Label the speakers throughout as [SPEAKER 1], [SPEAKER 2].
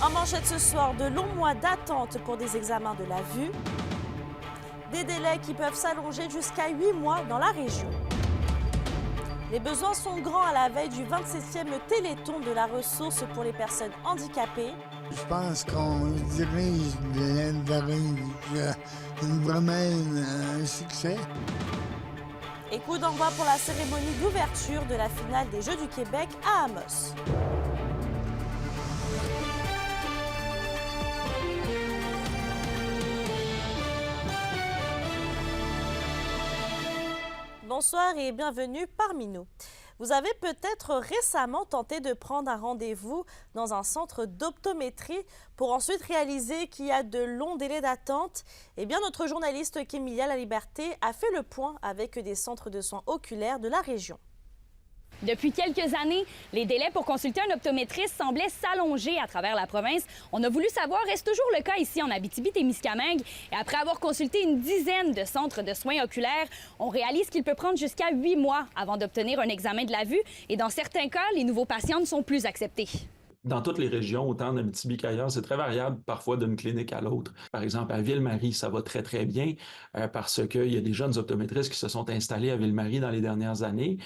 [SPEAKER 1] En manchette ce soir, de longs mois d'attente pour des examens de la vue. Des délais qui peuvent s'allonger jusqu'à 8 mois dans la région. Les besoins sont grands à la veille du 27e Téléthon de la ressource pour les personnes handicapées.
[SPEAKER 2] Je pense qu'on dirige vers vraiment un succès.
[SPEAKER 1] Et coup d'envoi pour la cérémonie d'ouverture de la finale des Jeux du Québec à Amos. Bonsoir et bienvenue parmi nous. Vous avez peut-être récemment tenté de prendre un rendez-vous dans un centre d'optométrie pour ensuite réaliser qu'il y a de longs délais d'attente. Eh bien, notre journaliste Kémilia Laliberté a fait le point avec des centres de soins oculaires de la région.
[SPEAKER 3] Depuis quelques années, les délais pour consulter un optométriste semblaient s'allonger à travers la province. On a voulu savoir, est-ce toujours le cas ici en Abitibi-Témiscamingue? Et après avoir consulté une dizaine de centres de soins oculaires, on réalise qu'il peut prendre jusqu'à 8 mois avant d'obtenir un examen de la vue. Et dans certains cas, les nouveaux patients ne sont plus acceptés.
[SPEAKER 4] Dans toutes les régions, autant en Abitibi qu'ailleurs, c'est très variable parfois d'une clinique à l'autre. Par exemple, à Ville-Marie, ça va très, très bien parce qu'il y a des jeunes optométristes qui se sont installés à Ville-Marie dans les dernières années.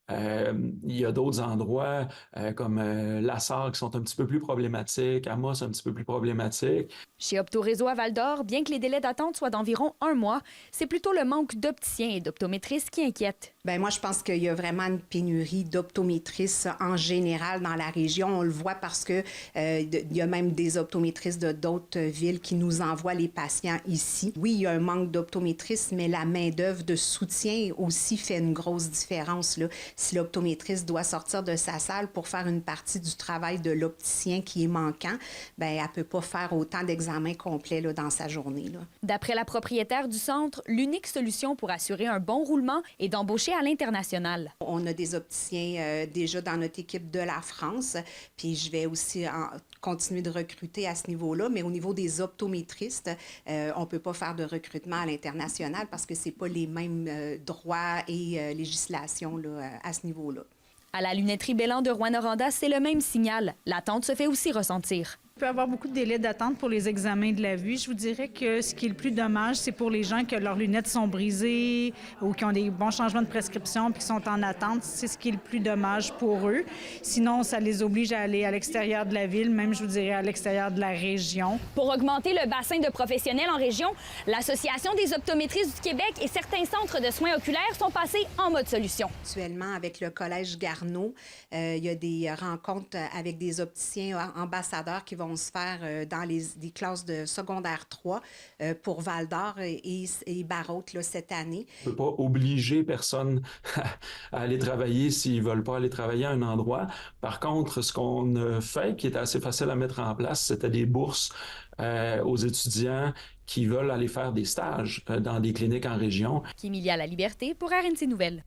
[SPEAKER 4] Il y a d'autres endroits comme La Sarre qui sont un petit peu plus problématiques, Amos un petit peu plus problématique.
[SPEAKER 3] Chez Opto-Réseau à Val-d'Or, bien que les délais d'attente soient d'environ 1 mois, c'est plutôt le manque d'opticiens et d'optométristes qui inquiète.
[SPEAKER 5] Bien, moi, je pense qu'il y a vraiment une pénurie d'optométristes en général dans la région. On le voit parce que il y a même des optométristes de d'autres villes qui nous envoient les patients ici. Oui, il y a un manque d'optométristes, mais la main-d'œuvre de soutien aussi fait une grosse différence, là. Si l'optométriste doit sortir de sa salle pour faire une partie du travail de l'opticien qui est manquant, bien, elle ne peut pas faire autant d'examens complets là, dans sa journée, là.
[SPEAKER 3] D'après la propriétaire du centre, l'unique solution pour assurer un bon roulement est d'embaucher à l'international.
[SPEAKER 5] On a des opticiens déjà dans notre équipe de la France, puis je vais aussi continuer de recruter à ce niveau-là, mais au niveau des optométristes, on ne peut pas faire de recrutement à l'international parce que ce n'est pas les mêmes droits et législations là, à ce niveau-là.
[SPEAKER 3] À la lunetterie Bellan de Rouyn-Noranda, c'est le même signal. L'attente se fait aussi ressentir.
[SPEAKER 6] Il peut y avoir beaucoup de délais d'attente pour les examens de la vue. Je vous dirais que ce qui est le plus dommage, c'est pour les gens que leurs lunettes sont brisées ou qui ont des bons changements de prescription puis qui sont en attente. C'est ce qui est le plus dommage pour eux. Sinon, ça les oblige à aller à l'extérieur de la ville, même, je vous dirais, à l'extérieur de la région.
[SPEAKER 3] Pour augmenter le bassin de professionnels en région, l'Association des optométristes du Québec et certains centres de soins oculaires sont passés en mode solution.
[SPEAKER 5] Actuellement, avec le Collège Garneau, il y a des rencontres avec des opticiens ambassadeurs qui vont se faire dans des classes de secondaire 3 pour Val-d'Or et Barrault là, cette année.
[SPEAKER 4] On ne peut pas obliger personne à aller travailler s'ils ne veulent pas aller travailler à un endroit. Par contre, ce qu'on a fait, qui était assez facile à mettre en place, c'était des bourses aux étudiants qui veulent aller faire des stages dans des cliniques en région.
[SPEAKER 3] Kémilia Laliberté pour RNC Nouvelles.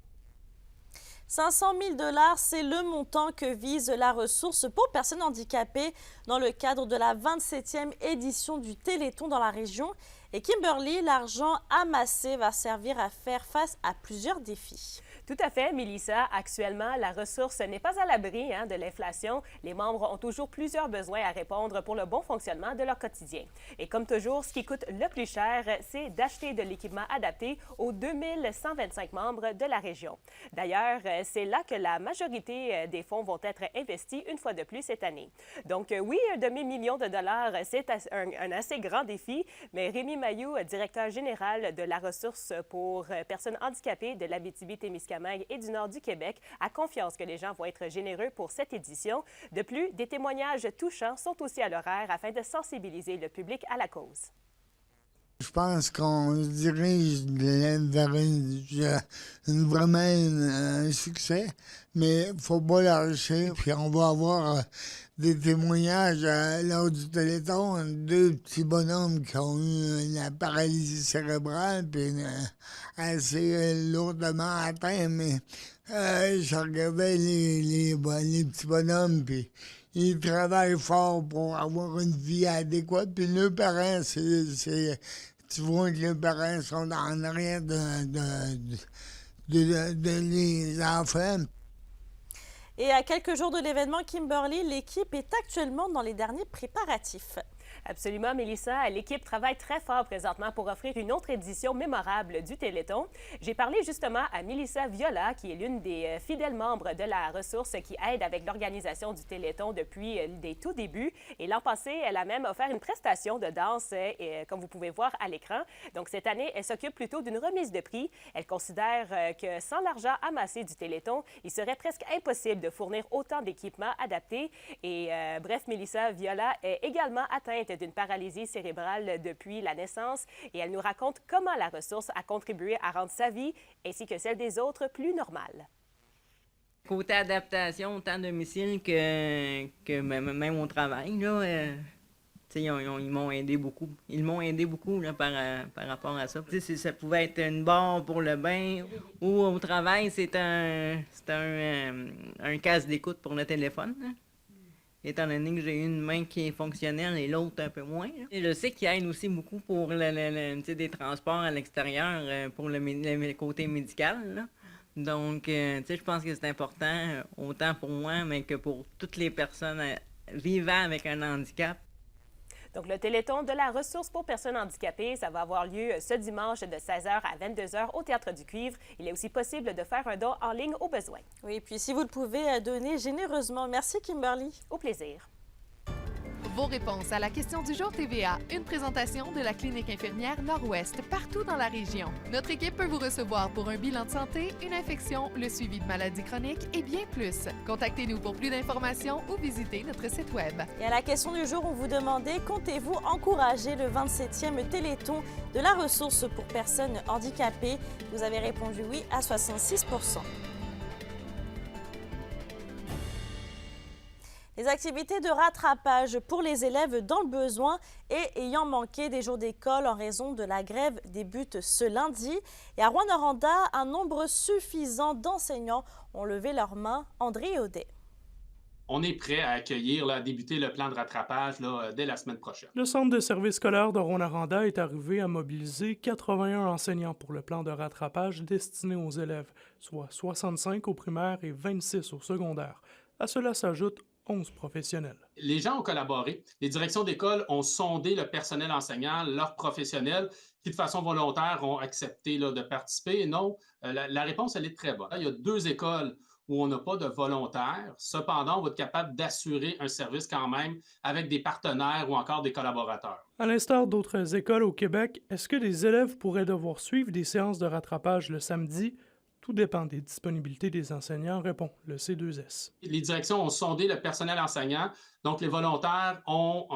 [SPEAKER 1] 500 000 $, c'est le montant que vise la ressource pour personnes handicapées dans le cadre de la 27e édition du Téléthon dans la région. Et Kimberly, l'argent amassé va servir à faire face à plusieurs défis.
[SPEAKER 7] Tout à fait, Mélissa. Actuellement, la ressource n'est pas à l'abri de l'inflation. Les membres ont toujours plusieurs besoins à répondre pour le bon fonctionnement de leur quotidien. Et comme toujours, ce qui coûte le plus cher, c'est d'acheter de l'équipement adapté aux 2125 membres de la région. D'ailleurs, c'est là que la majorité des fonds vont être investis une fois de plus cette année. Donc oui, un demi-million de dollars, c'est un assez grand défi, mais Rémi Mailloux, directeur général de la ressource pour personnes handicapées de l'Abitibi-Témiscamingue et du nord du Québec, a confiance que les gens vont être généreux pour cette édition. De plus, des témoignages touchants sont aussi à l'horaire afin de sensibiliser le public à la cause.
[SPEAKER 2] Je pense qu'on dirige vers vraiment un succès, mais il ne faut pas lâcher. Puis on va avoir des témoignages lors du Téléthon, 2 petits bonhommes qui ont eu la paralysie cérébrale, puis assez lourdement atteint, mais je regardais les petits bonhommes, puis ils travaillent fort pour avoir une vie adéquate, puis leurs parents, tu vois que les parents sont en arrière de les enfants.
[SPEAKER 1] Et à quelques jours de l'événement Kimberly, l'équipe est actuellement dans les derniers préparatifs.
[SPEAKER 7] Absolument, Mélissa. L'équipe travaille très fort présentement pour offrir une autre édition mémorable du Téléthon. J'ai parlé justement à Mélissa Viola, qui est l'une des fidèles membres de la ressource qui aide avec l'organisation du Téléthon depuis les tout débuts. Et l'an passé, elle a même offert une prestation de danse, comme vous pouvez voir à l'écran. Donc cette année, elle s'occupe plutôt d'une remise de prix. Elle considère que sans l'argent amassé du Téléthon, il serait presque impossible de fournir autant d'équipements adaptés. Et bref, Mélissa Viola est également atteinte d'une paralysie cérébrale depuis la naissance et elle nous raconte comment la ressource a contribué à rendre sa vie ainsi que celle des autres plus normale.
[SPEAKER 8] Côté adaptation, autant à domicile que même au travail, là, ils m'ont aidé beaucoup. Ils m'ont aidé beaucoup là, par rapport à ça. Ça pouvait être une barre pour le bain ou au travail, c'est un casque d'écoute pour le téléphone. Là. Étant donné que j'ai une main qui est fonctionnelle et l'autre un peu moins. Là. Et je sais qu'il aide aussi beaucoup pour des transports à l'extérieur pour le côté médical. Là. Donc, je pense que c'est important, autant pour moi, mais que pour toutes les personnes vivant avec un handicap.
[SPEAKER 7] Donc, le Téléthon de la ressource pour personnes handicapées, ça va avoir lieu ce dimanche de 16h à 22h au Théâtre du Cuivre. Il est aussi possible de faire un don en ligne au besoin.
[SPEAKER 1] Oui, et puis si vous le pouvez, donnez généreusement. Merci, Kimberly.
[SPEAKER 7] Au plaisir.
[SPEAKER 9] Vos réponses à la question du jour TVA, une présentation de la clinique infirmière Nord-Ouest partout dans la région. Notre équipe peut vous recevoir pour un bilan de santé, une infection, le suivi de maladies chroniques et bien plus. Contactez-nous pour plus d'informations ou visitez notre site Web.
[SPEAKER 1] Et à la question du jour, on vous demandait, comptez-vous encourager le 27e Téléthon de la ressource pour personnes handicapées? Vous avez répondu oui à 66%. Les activités de rattrapage pour les élèves dans le besoin et ayant manqué des jours d'école en raison de la grève débutent ce lundi. Et à Rouyn-Noranda, un nombre suffisant d'enseignants ont levé leurs mains. André Audet.
[SPEAKER 10] On est prêt à accueillir, à débuter le plan de rattrapage dès la semaine prochaine.
[SPEAKER 11] Le Centre de service scolaire de Rouyn-Noranda est arrivé à mobiliser 81 enseignants pour le plan de rattrapage destiné aux élèves, soit 65 au primaire et 26 au secondaire. À cela s'ajoute 11 professionnels.
[SPEAKER 10] Les gens ont collaboré. Les directions d'école ont sondé le personnel enseignant, leurs professionnels, qui de façon volontaire ont accepté de participer. Et non, la réponse, elle est très bonne. Il y a 2 écoles où on n'a pas de volontaires. Cependant, on va être capable d'assurer un service quand même avec des partenaires ou encore des collaborateurs.
[SPEAKER 11] À l'instar d'autres écoles au Québec, est-ce que les élèves pourraient devoir suivre des séances de rattrapage le samedi? Tout dépend des disponibilités des enseignants, répond le C2S.
[SPEAKER 10] Les directions ont sondé le personnel enseignant, donc les volontaires ont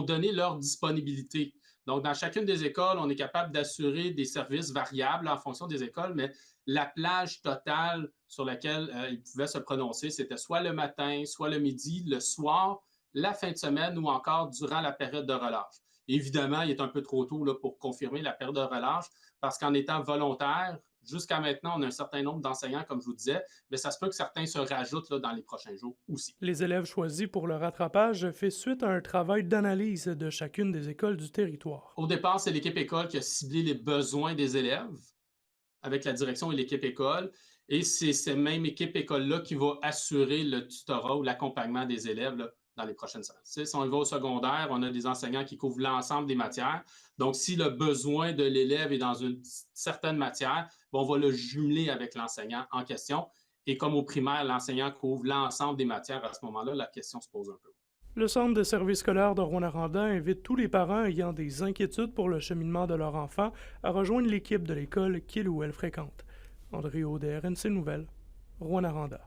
[SPEAKER 10] donné leur disponibilité. Donc, dans chacune des écoles, on est capable d'assurer des services variables en fonction des écoles, mais la plage totale sur laquelle ils pouvaient se prononcer, c'était soit le matin, soit le midi, le soir, la fin de semaine ou encore durant la période de relâche. Évidemment, il est un peu trop tôt pour confirmer la période de relâche parce qu'en étant volontaire, jusqu'à maintenant, on a un certain nombre d'enseignants, comme je vous disais, mais ça se peut que certains se rajoutent dans les prochains jours aussi.
[SPEAKER 11] Les élèves choisis pour le rattrapage fait suite à un travail d'analyse de chacune des écoles du territoire.
[SPEAKER 10] Au départ, c'est l'équipe école qui a ciblé les besoins des élèves avec la direction et l'équipe école. Et c'est cette même équipe école-là qui va assurer le tutorat ou l'accompagnement des élèves dans les prochaines semaines. Si on va au secondaire, on a des enseignants qui couvrent l'ensemble des matières. Donc, si le besoin de l'élève est dans une certaine matière, on va le jumeler avec l'enseignant en question. Et comme au primaire, l'enseignant couvre l'ensemble des matières, à ce moment-là, la question se pose un peu.
[SPEAKER 11] Le Centre de service scolaire de Rouyn-Noranda invite tous les parents ayant des inquiétudes pour le cheminement de leur enfant à rejoindre l'équipe de l'école qu'il ou elle fréquente. André Audet, RNC Nouvelles, Rouyn-Noranda.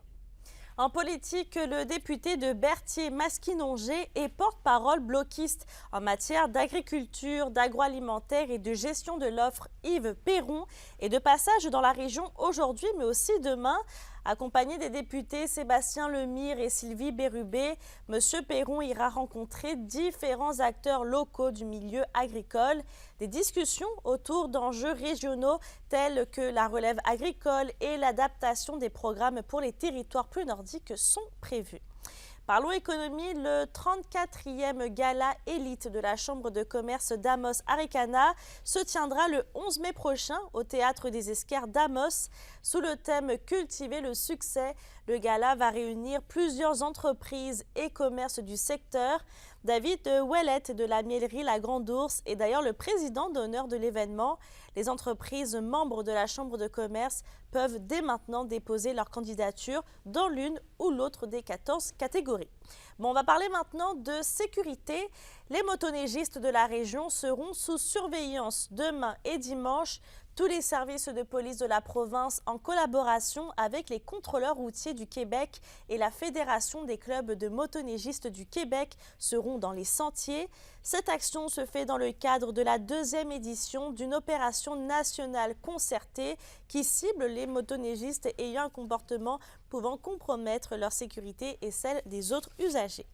[SPEAKER 1] En politique, le député de Berthier, Masquinongé, est porte-parole bloquiste en matière d'agriculture, d'agroalimentaire et de gestion de l'offre. Yves Perron est de passage dans la région aujourd'hui, mais aussi demain. Accompagné des députés Sébastien Lemire et Sylvie Bérubé, M. Perron ira rencontrer différents acteurs locaux du milieu agricole. Des discussions autour d'enjeux régionaux tels que la relève agricole et l'adaptation des programmes pour les territoires plus nordiques sont prévues. Parlons économie, le 34e gala élite de la Chambre de commerce d'Amos-Aricana se tiendra le 11 mai prochain au Théâtre des Esquerres d'Amos. Sous le thème « Cultiver le succès », Le gala va réunir plusieurs entreprises et commerces du secteur. David Ouellette de la Mielerie La Grande Ourse est d'ailleurs le président d'honneur de l'événement. Les entreprises membres de la Chambre de commerce peuvent dès maintenant déposer leur candidature dans l'une ou l'autre des 14 catégories. Bon, on va parler maintenant de sécurité. Les motoneigistes de la région seront sous surveillance demain et dimanche. Tous les services de police de la province, en collaboration avec les contrôleurs routiers du Québec et la Fédération des clubs de motoneigistes du Québec, seront dans les sentiers. Cette action se fait dans le cadre de la 2e édition d'une opération nationale concertée qui cible les motoneigistes ayant un comportement pouvant compromettre leur sécurité et celle des autres usagers.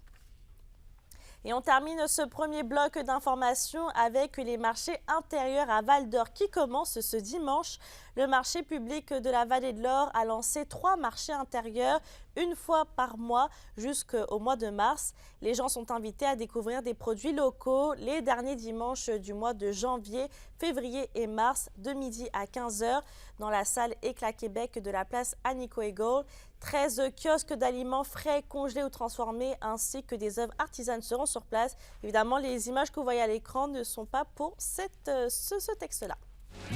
[SPEAKER 1] Et on termine ce premier bloc d'informations avec les marchés intérieurs à Val-d'Or qui commencent ce dimanche. Le marché public de la Vallée de l'Or a lancé 3 marchés intérieurs une fois par mois jusqu'au mois de mars. Les gens sont invités à découvrir des produits locaux les derniers dimanches du mois de janvier, février et mars de midi à 15h dans la salle Éclat Québec de la place Annie-Coegal. 13 kiosques d'aliments frais, congelés ou transformés ainsi que des œuvres artisanes seront sur place. Évidemment, les images que vous voyez à l'écran ne sont pas pour ce texte-là.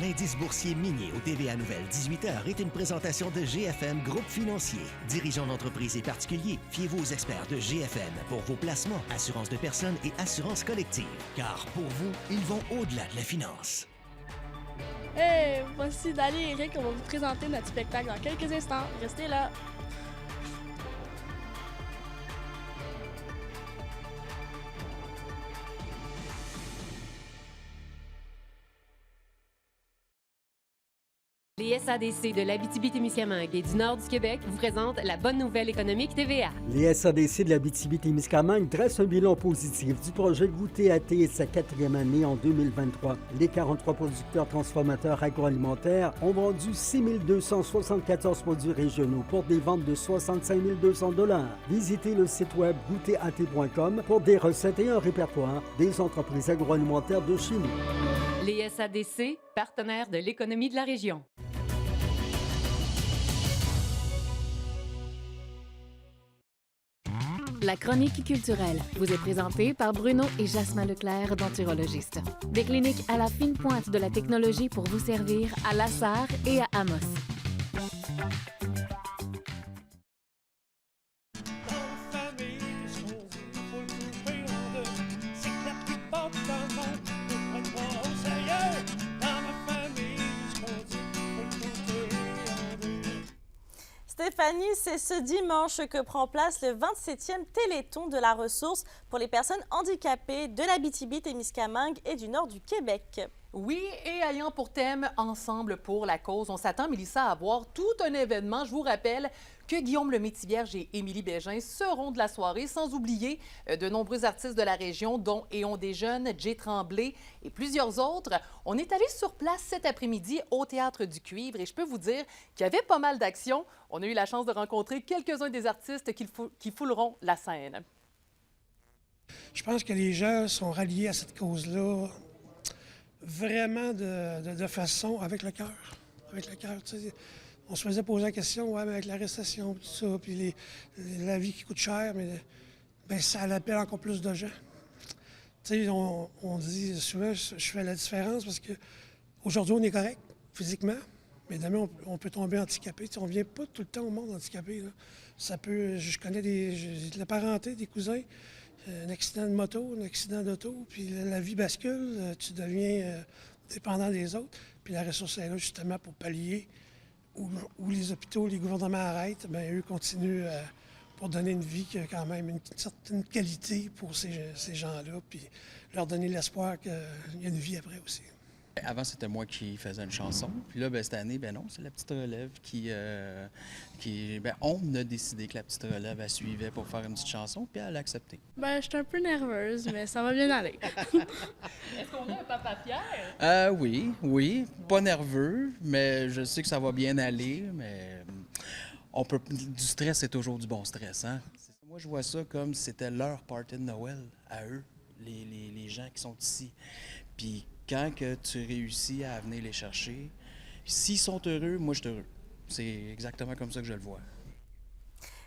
[SPEAKER 12] L'indice boursier minier au TVA Nouvelle 18h est une présentation de GFM Groupe Financier. Dirigeants d'entreprises et particuliers, fiez-vous aux experts de GFM pour vos placements, assurances de personnes et assurances collectives. Car pour vous, ils vont au-delà de la finance.
[SPEAKER 13] Hey, voici Dali et Eric, on va vous présenter notre spectacle dans quelques instants. Restez là.
[SPEAKER 14] Les SADC de l'Abitibi-Témiscamingue et du nord du Québec vous présentent la bonne nouvelle économique TVA.
[SPEAKER 15] Les SADC de l'Abitibi-Témiscamingue dressent un bilan positif du projet Goût TAT et sa 4e année en 2023. Les 43 producteurs transformateurs agroalimentaires ont vendu 6 274 produits régionaux pour des ventes de 65 200 $. Visitez le site web goûteat.com pour des recettes et un répertoire des entreprises agroalimentaires de chez nous.
[SPEAKER 14] Les SADC, partenaires de l'économie de la région.
[SPEAKER 9] La chronique culturelle vous est présentée par Bruno et Jasmin Leclerc, denturologistes. Des cliniques à la fine pointe de la technologie pour vous servir à La Sarre et à Amos.
[SPEAKER 1] Stéphanie, c'est ce dimanche que prend place le 27e Téléthon de la ressource pour les personnes handicapées de l'Abitibi-Témiscamingue et du nord du Québec.
[SPEAKER 16] Oui, et ayant pour thème « Ensemble pour la cause », on s'attend, Mélissa, à voir tout un événement. Je vous rappelle que Guillaume Lemaitre-Vierge et Émilie Bégin seront de la soirée, sans oublier de nombreux artistes de la région, dont Éon Desjeunes, Jay Tremblay et plusieurs autres. On est allé sur place cet après-midi au Théâtre du Cuivre et je peux vous dire qu'il y avait pas mal d'action. On a eu la chance de rencontrer quelques-uns des artistes qui fouleront la scène.
[SPEAKER 17] Je pense que les gens sont ralliés à cette cause-là vraiment de façon avec le cœur. Avec le cœur, tu sais. On se faisait poser la question, ouais, mais avec la récession, tout ça, puis la vie qui coûte cher, mais ben, ça appelle encore plus de gens. Tu sais, on dit souvent, je fais la différence parce qu'aujourd'hui, on est correct physiquement, mais demain, on peut tomber handicapé. Tu sais, on ne vient pas tout le temps au monde handicapé. Là. Ça peut, je connais j'ai de la parenté, des cousins, un accident de moto, un accident d'auto, puis la vie bascule, tu deviens dépendant des autres. Puis la ressource est là justement pour pallier où les hôpitaux, les gouvernements arrêtent, bien, eux continuent pour donner une vie qui a quand même une certaine qualité pour ces gens-là, puis leur donner l'espoir qu'il y a une vie après aussi.
[SPEAKER 18] Avant, c'était moi qui faisais une chanson. Puis là, cette année, non, c'est la petite relève qui on a décidé que la petite relève, elle suivait pour faire une petite chanson, puis elle a accepté.
[SPEAKER 13] Je suis un peu nerveuse, mais ça va bien aller.
[SPEAKER 16] Est-ce qu'on a un papa fier?
[SPEAKER 18] Oui. Pas nerveux, mais je sais que ça va bien aller, mais du stress, c'est toujours du bon stress, hein? Moi, je vois ça comme si c'était leur party de Noël à eux, les gens qui sont ici. Puis quand que tu réussis à venir les chercher, s'ils sont heureux, moi, je suis heureux. C'est exactement comme ça que je le vois.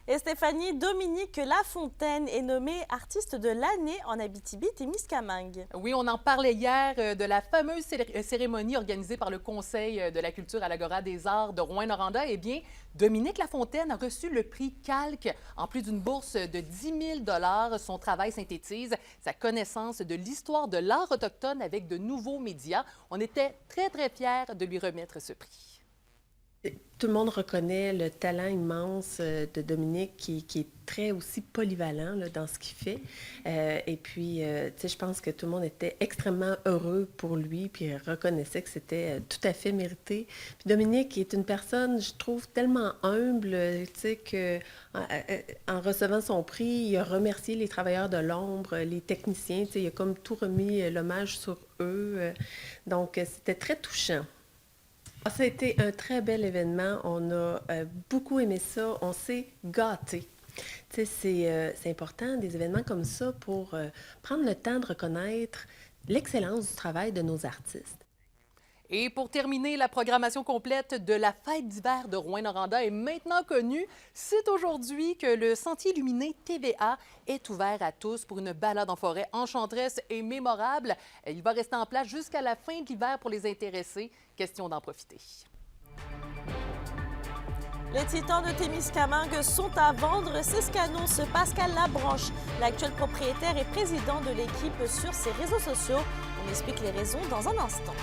[SPEAKER 1] Et Stéphanie, Dominique Lafontaine est nommée artiste de l'année en Abitibi-Témiscamingue.
[SPEAKER 16] Oui, on en parlait hier de la fameuse cérémonie organisée par le Conseil de la culture à l'Agora des arts de Rouyn-Noranda. Eh bien, Dominique Lafontaine a reçu le prix Calque. En plus d'une bourse de 10 000 $, son travail synthétise sa connaissance de l'histoire de l'art autochtone avec de nouveaux médias. On était très, très fiers de lui remettre ce prix.
[SPEAKER 19] Tout le monde reconnaît le talent immense de Dominique qui est très aussi polyvalent là, dans ce qu'il fait. Et puis, tu sais, je pense que tout le monde était extrêmement heureux pour lui puis reconnaissait que c'était tout à fait mérité. Puis Dominique est une personne, je trouve, tellement humble, tu sais, qu'en recevant son prix, il a remercié les travailleurs de l'ombre, les techniciens, tu sais, il a comme tout remis l'hommage sur eux. Donc, c'était très touchant. Ça a été un très bel événement. On a beaucoup aimé ça. On s'est gâtés. Tu sais, c'est important, des événements comme ça, pour prendre le temps de reconnaître l'excellence du travail de nos artistes.
[SPEAKER 16] Et pour terminer, la programmation complète de la fête d'hiver de Rouyn-Noranda est maintenant connue. C'est aujourd'hui que le Sentier illuminé TVA est ouvert à tous pour une balade en forêt enchanteresse et mémorable. Il va rester en place jusqu'à la fin de l'hiver pour les intéressés. Question d'en profiter.
[SPEAKER 1] Les Titans de Témiscamingue sont à vendre. C'est ce qu'annonce Pascal Labranche, l'actuel propriétaire et président de l'équipe sur ses réseaux sociaux. On explique les raisons dans un instant.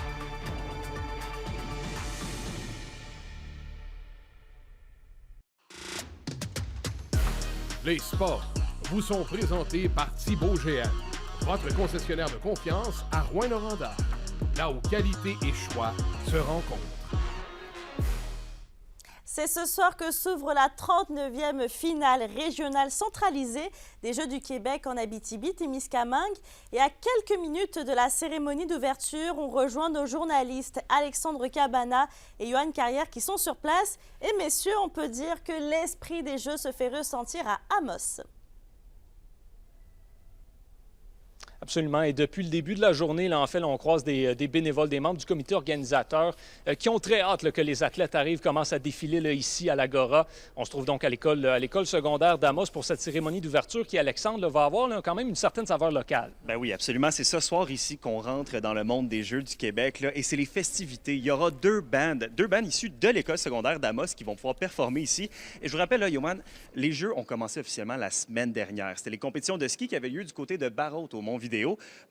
[SPEAKER 20] Les sports vous sont présentés par Thibaut GM, votre concessionnaire de confiance à Rouyn-Noranda, là où qualité et choix se rencontrent.
[SPEAKER 1] C'est ce soir que s'ouvre la 39e finale régionale centralisée des Jeux du Québec en Abitibi-Témiscamingue. Et à quelques minutes de la cérémonie d'ouverture, on rejoint nos journalistes Alexandre Cabana et Johan Carrière qui sont sur place. Et messieurs, on peut dire que l'esprit des Jeux se fait ressentir à Amos.
[SPEAKER 21] Absolument. Et depuis le début de la journée, là, en fait, là, on croise des bénévoles, des membres du comité organisateur qui ont très hâte là, que les athlètes arrivent, commencent à défiler là, ici à l'Agora. On se trouve donc à l'école secondaire d'Amos pour cette cérémonie d'ouverture qui, Alexandre, là, va avoir là, quand même une certaine saveur locale.
[SPEAKER 22] Ben oui, absolument. C'est ce soir ici qu'on rentre dans le monde des Jeux du Québec là, et c'est les festivités. Il y aura deux bandes issues de l'école secondaire d'Amos qui vont pouvoir performer ici. Et je vous rappelle, là, Yoman, les Jeux ont commencé officiellement la semaine dernière. C'était les compétitions de ski qui avaient lieu du côté de Barrault au Mont-Vidéo.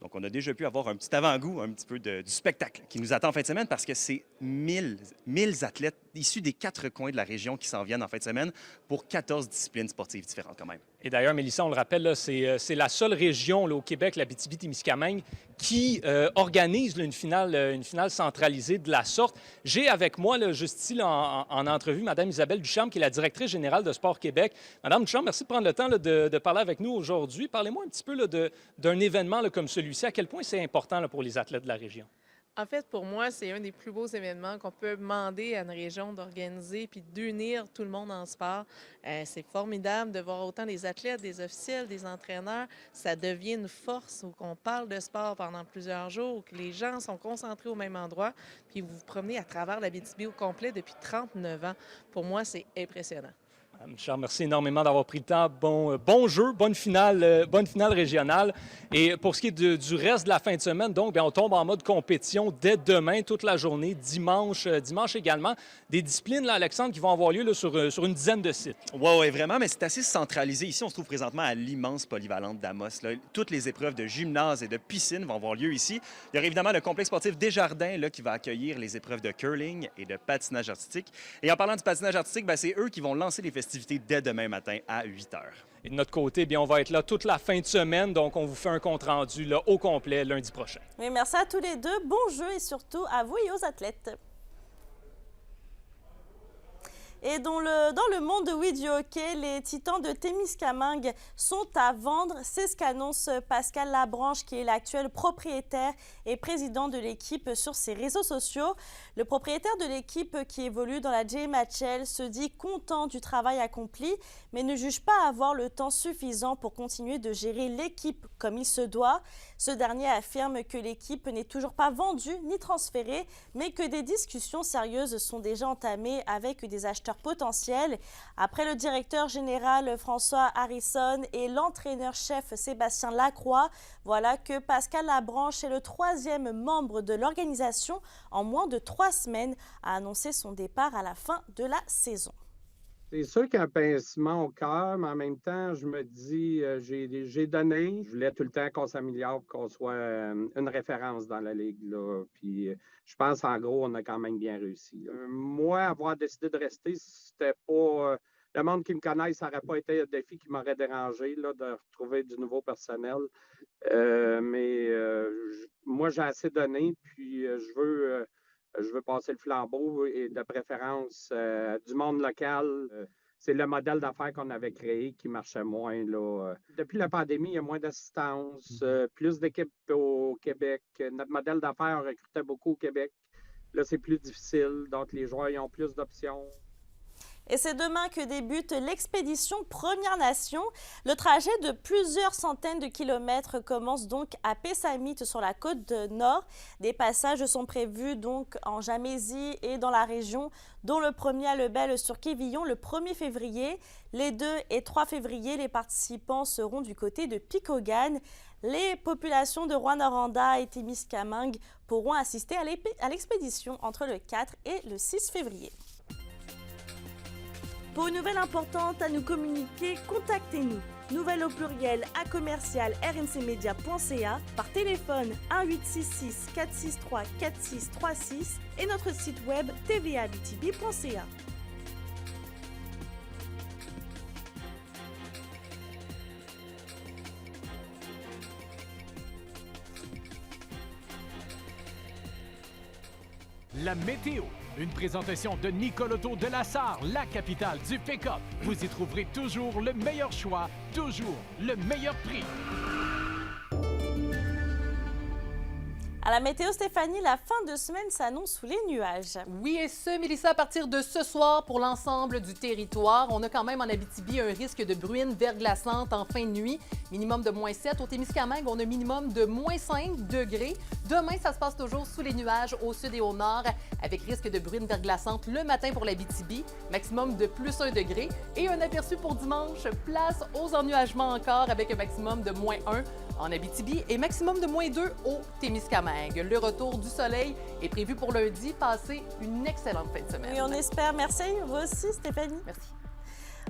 [SPEAKER 22] Donc, on a déjà pu avoir un petit avant-goût, un petit peu du spectacle qui nous attend en fin de semaine parce que c'est 1000 athlètes issus des 4 coins de la région qui s'en viennent en fin de semaine pour 14 disciplines sportives différentes quand même.
[SPEAKER 21] Et d'ailleurs, Mélissa, on le rappelle, là, c'est la seule région là, au Québec, l'Abitibi-Témiscamingue, qui organise là, une finale centralisée de la sorte. J'ai avec moi, là, juste ici, là, en entrevue, Mme Isabelle Ducharme, qui est la directrice générale de Sport Québec. Madame Ducharme, merci de prendre le temps là, de parler avec nous aujourd'hui. Parlez-moi un petit peu là, d'un événement là, comme celui-ci. À quel point c'est important là, pour les athlètes de la région?
[SPEAKER 23] En fait, pour moi, c'est un des plus beaux événements qu'on peut demander à une région d'organiser puis d'unir tout le monde en sport. C'est formidable de voir autant des athlètes, des officiels, des entraîneurs. Ça devient une force où on parle de sport pendant plusieurs jours, où que les gens sont concentrés au même endroit, puis vous vous promenez à travers l'Abitibi au complet depuis 39 ans. Pour moi, c'est impressionnant.
[SPEAKER 21] Charles, merci énormément d'avoir pris le temps. Bon jeu, bonne finale régionale. Et pour ce qui est du reste de la fin de semaine, donc, bien, on tombe en mode compétition dès demain, toute la journée, dimanche également. Des disciplines, là, Alexandre, qui vont avoir lieu là, sur une dizaine de sites.
[SPEAKER 22] Oui, vraiment, mais c'est assez centralisé. Ici, on se trouve présentement à l'immense polyvalente d'Amos. Là. Toutes les épreuves de gymnase et de piscine vont avoir lieu ici. Il y aura évidemment le complexe sportif Desjardins là, qui va accueillir les épreuves de curling et de patinage artistique. Et en parlant du patinage artistique, bien, c'est eux qui vont lancer les festivités dès demain matin à 8 h.
[SPEAKER 21] Et de notre côté, bien, on va être là toute la fin de semaine, donc on vous fait un compte-rendu là, au complet lundi prochain.
[SPEAKER 1] Oui, merci à tous les deux. Bon jeu et surtout à vous et aux athlètes. Et dans le monde du hockey, les Titans de Témiscamingue sont à vendre. C'est ce qu'annonce Pascal Labranche, qui est l'actuel propriétaire et président de l'équipe sur ses réseaux sociaux. Le propriétaire de l'équipe qui évolue dans la JMHL se dit content du travail accompli, mais ne juge pas avoir le temps suffisant pour continuer de gérer l'équipe comme il se doit. Ce dernier affirme que l'équipe n'est toujours pas vendue ni transférée, mais que des discussions sérieuses sont déjà entamées avec des acheteurs transfert potentiel. Après le directeur général François Harrison et l'entraîneur-chef Sébastien Lacroix, voilà que Pascal Labranche est le 3e membre de l'organisation en moins de 3 semaines a annoncé son départ à la fin de la saison.
[SPEAKER 4] C'est sûr qu'il y a un pincement au cœur, mais en même temps, je me dis, j'ai donné. Je voulais tout le temps qu'on s'améliore, qu'on soit une référence dans la Ligue, là. Puis je pense, en gros, on a quand même bien réussi. Moi, avoir décidé de rester, c'était pas... le monde qui me connaît, ça n'aurait pas été un défi qui m'aurait dérangé, là, de retrouver du nouveau personnel. Moi, j'ai assez donné, puis je veux passer le flambeau et de préférence du monde local. C'est le modèle d'affaires qu'on avait créé qui marchait moins, là. Depuis la pandémie, il y a moins d'assistance, plus d'équipes au Québec. Notre modèle d'affaires, on recrutait beaucoup au Québec. Là, c'est plus difficile, donc les joueurs ils ont plus d'options.
[SPEAKER 1] Et c'est demain que débute l'expédition Première Nation. Le trajet de plusieurs centaines de kilomètres commence donc à Pessamit sur la côte nord. Des passages sont prévus donc en Jamésie et dans la région, dont le premier à Lebel sur Quévillon le 1er février. Les 2 et 3 février, les participants seront du côté de Picogan. Les populations de Rouyn-Noranda et Témiscamingue pourront assister à l'expédition entre le 4 et le 6 février. Pour une nouvelle importante à nous communiquer, contactez-nous. Nouvelle au pluriel à commercial rncmedia.ca, par téléphone 1-866 463 4636 et notre site web tvabtb.ca.
[SPEAKER 5] La météo. Une présentation de Nicole Auto de la Sarre, la capitale du pick-up. Vous y trouverez toujours le meilleur choix, toujours le meilleur prix.
[SPEAKER 1] À la météo, Stéphanie, la fin de semaine s'annonce sous les nuages.
[SPEAKER 16] Oui, et ce, Mélissa, à partir de ce soir, pour l'ensemble du territoire, on a quand même en Abitibi un risque de bruine verglaçante en fin de nuit. Minimum de -7. Au Témiscamingue, on a minimum de -5 degrés. Demain, ça se passe toujours sous les nuages au sud et au nord, avec risque de bruine verglaçante le matin pour l'Abitibi, maximum de +1 degré. Et un aperçu pour dimanche, place aux ennuagements encore, avec un maximum de -1 en Abitibi et maximum de -2 au Témiscamingue. Le retour du soleil est prévu pour lundi. Passez une excellente fin de semaine.
[SPEAKER 1] Oui, on espère. Merci. Vous aussi, Stéphanie.
[SPEAKER 16] Merci.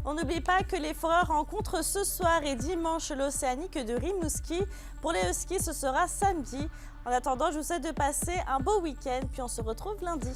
[SPEAKER 1] On n'oublie pas que les Foreurs rencontrent ce soir et dimanche l'Océanique de Rimouski. Pour les Huskies, ce sera samedi. En attendant, je vous souhaite de passer un beau week-end, puis on se retrouve lundi.